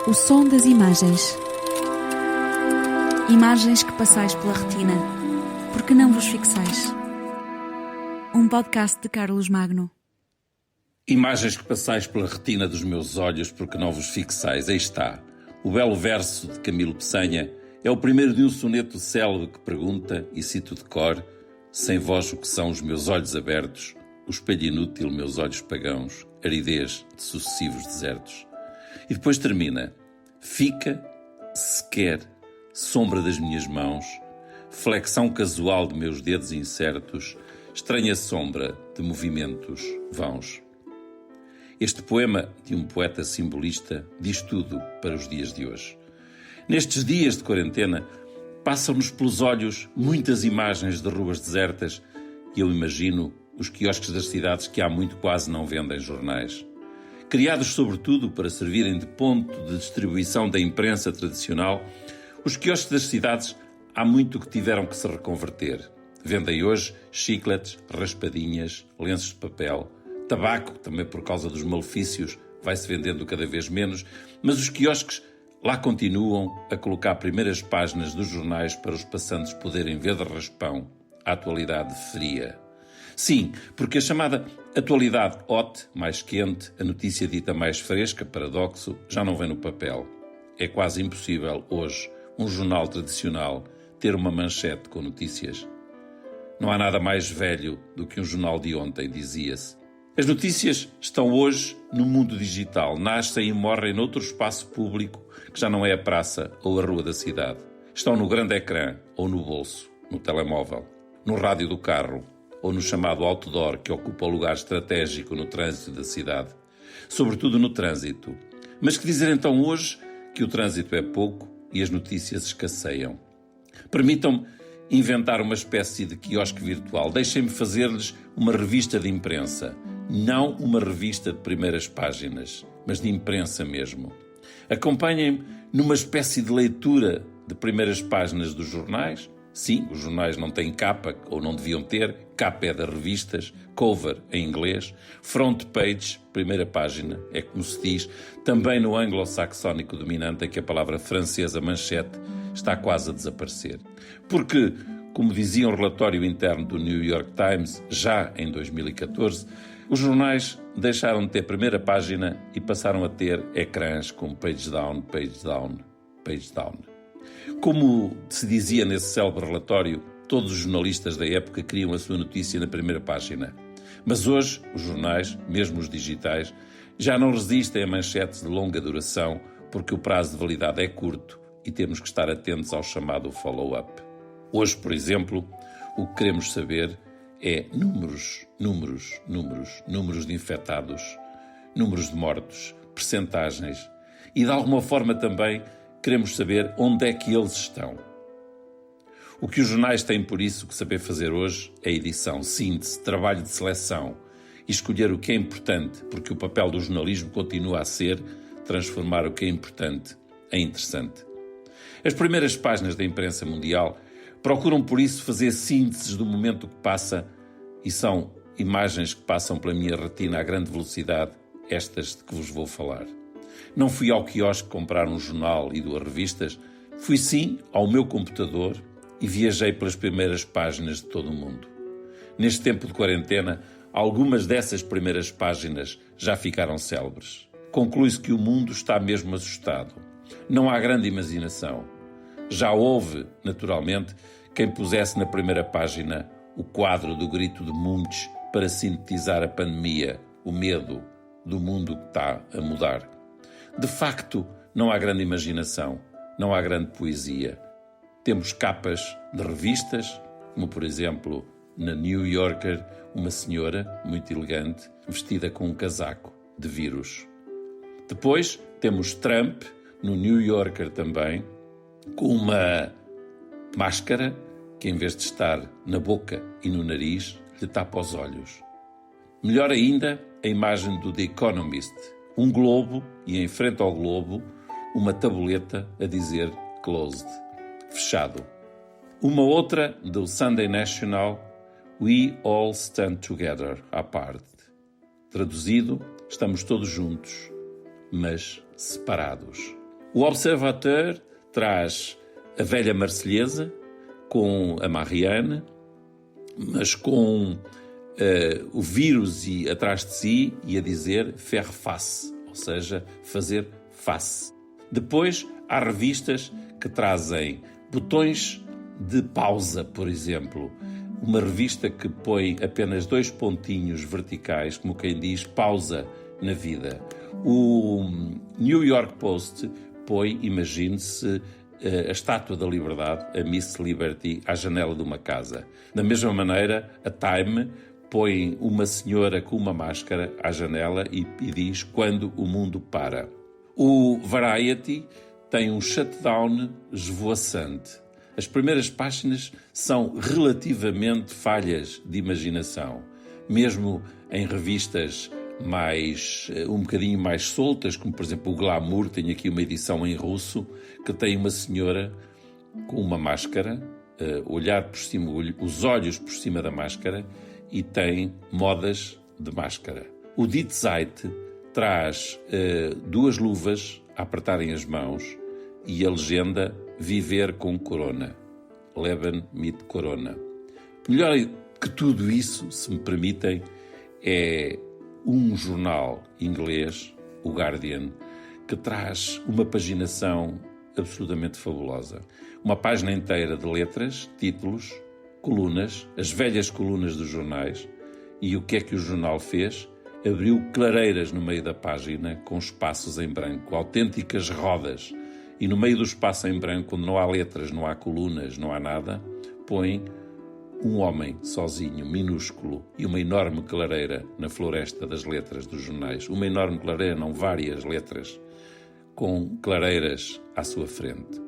O som das imagens. Imagens que passais pela retina, porque não vos fixais. Um podcast de Carlos Magno. Imagens que passais pela retina dos meus olhos, porque não vos fixais. Aí está. O belo verso de Camilo Peçanha é o primeiro de um soneto célebre que pergunta, e cito de cor: sem vós o que são os meus olhos abertos, o espelho inútil, meus olhos pagãos, aridez de sucessivos desertos. E depois termina: fica, se quer, sombra das minhas mãos, flexão casual de meus dedos incertos, estranha sombra de movimentos vãos. Este poema de um poeta simbolista diz tudo para os dias de hoje. Nestes dias de quarentena, passam-nos pelos olhos muitas imagens de ruas desertas e eu imagino os quiosques das cidades que há muito quase não vendem jornais. Criados sobretudo para servirem de ponto de distribuição da imprensa tradicional, os quiosques das cidades há muito que tiveram que se reconverter. Vendem hoje chicletes, raspadinhas, lenços de papel, tabaco, também por causa dos malefícios, vai-se vendendo cada vez menos, mas os quiosques lá continuam a colocar primeiras páginas dos jornais para os passantes poderem ver de raspão a atualidade fria. Sim, porque a chamada atualidade hot, mais quente, a notícia dita mais fresca, paradoxo, já não vem no papel. É quase impossível hoje um jornal tradicional ter uma manchete com notícias. Não há nada mais velho do que um jornal de ontem, dizia-se. As notícias estão hoje no mundo digital, nascem e morrem noutro espaço público que já não é a praça ou a rua da cidade. Estão no grande ecrã ou no bolso, no telemóvel, no rádio do carro ou no chamado outdoor que ocupa o lugar estratégico no trânsito da cidade. Sobretudo no trânsito. Mas que dizer então hoje que o trânsito é pouco e as notícias escasseiam? Permitam-me inventar uma espécie de quiosque virtual. Deixem-me fazer-lhes uma revista de imprensa. Não uma revista de primeiras páginas, mas de imprensa mesmo. Acompanhem-me numa espécie de leitura de primeiras páginas dos jornais. Sim, os jornais não têm capa, ou não deviam ter. Capa é das revistas, cover em inglês, front page, primeira página, é como se diz, também no anglo-saxónico dominante, em que a palavra francesa manchete está quase a desaparecer. Porque, como dizia um relatório interno do New York Times, já em 2014, os jornais deixaram de ter primeira página e passaram a ter ecrãs com page down, page down, page down. Como se dizia nesse célebre relatório, todos os jornalistas da época queriam a sua notícia na primeira página. Mas hoje, os jornais, mesmo os digitais, já não resistem a manchetes de longa duração porque o prazo de validade é curto e temos que estar atentos ao chamado follow-up. Hoje, por exemplo, o que queremos saber é números de infectados, números de mortos, percentagens e, de alguma forma também, queremos saber onde é que eles estão. O que os jornais têm, por isso, que saber fazer hoje é edição, síntese, trabalho de seleção e escolher o que é importante, porque o papel do jornalismo continua a ser transformar o que é importante em interessante. As primeiras páginas da imprensa mundial procuram, por isso, fazer sínteses do momento que passa e são imagens que passam pela minha retina a grande velocidade, estas de que vos vou falar. Não fui ao quiosque comprar um jornal e duas revistas, fui sim ao meu computador e viajei pelas primeiras páginas de todo o mundo. Neste tempo de quarentena, algumas dessas primeiras páginas já ficaram célebres. Conclui-se que o mundo está mesmo assustado. Não há grande imaginação. Já houve, naturalmente, quem pusesse na primeira página o quadro do grito de Munch para sintetizar a pandemia, o medo do mundo que está a mudar. De facto, não há grande imaginação, não há grande poesia. Temos capas de revistas, como por exemplo, na New Yorker, uma senhora muito elegante, vestida com um casaco de vírus. Depois temos Trump, no New Yorker também, com uma máscara que, em vez de estar na boca e no nariz, lhe tapa os olhos. Melhor ainda, a imagem do The Economist, um globo e, em frente ao globo, uma tabuleta a dizer closed, fechado. Uma outra, do Sunday National, We all stand together, apart. Traduzido, estamos todos juntos, mas separados. O Observateur traz a velha Marselhesa com a Marianne, mas com o vírus atrás de si e a dizer faire face, ou seja, fazer face. Depois há revistas que trazem botões de pausa, por exemplo. Uma revista que põe apenas 2 pontinhos verticais, como quem diz, pausa na vida. O New York Post põe, imagine-se, a Estátua da Liberdade, a Miss Liberty, à janela de uma casa. Da mesma maneira, a Time põe uma senhora com uma máscara à janela e diz quando o mundo para. O Variety tem um shutdown esvoaçante. As primeiras páginas são relativamente falhas de imaginação. Mesmo em revistas um bocadinho mais soltas, como por exemplo o Glamour, tem aqui uma edição em russo, que tem uma senhora com uma máscara, olhar por cima, os olhos por cima da máscara, e tem modas de máscara. O Die Zeit traz 2 luvas a apertarem as mãos e a legenda Viver com Corona. Leben mit Corona. Melhor que tudo isso, se me permitem, é um jornal inglês, o Guardian, que traz uma paginação absolutamente fabulosa. Uma página inteira de letras, títulos, colunas, as velhas colunas dos jornais. E o que é que o jornal fez? Abriu clareiras no meio da página com espaços em branco, autênticas rodas. E no meio do espaço em branco, onde não há letras, não há colunas, não há nada, põe um homem sozinho, minúsculo, e uma enorme clareira na floresta das letras dos jornais. Uma enorme clareira, não várias letras, com clareiras à sua frente.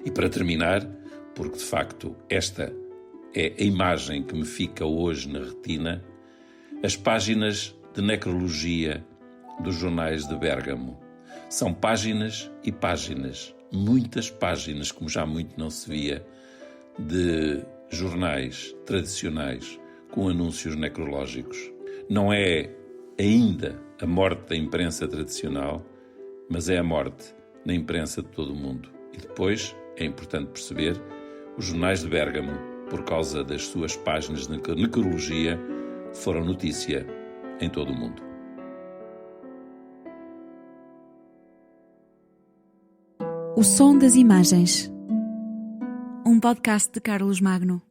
E para terminar, porque de facto esta é a imagem que me fica hoje na retina, as páginas de necrologia dos jornais de Bérgamo. São páginas e páginas, muitas páginas, como já muito não se via, de jornais tradicionais com anúncios necrológicos. Não é ainda a morte da imprensa tradicional, mas é a morte na imprensa de todo o mundo. E depois é importante perceber, os jornais de Bérgamo, por causa das suas páginas de necrologia, foram notícia em todo o mundo. O som das imagens. Um podcast de Carlos Magno.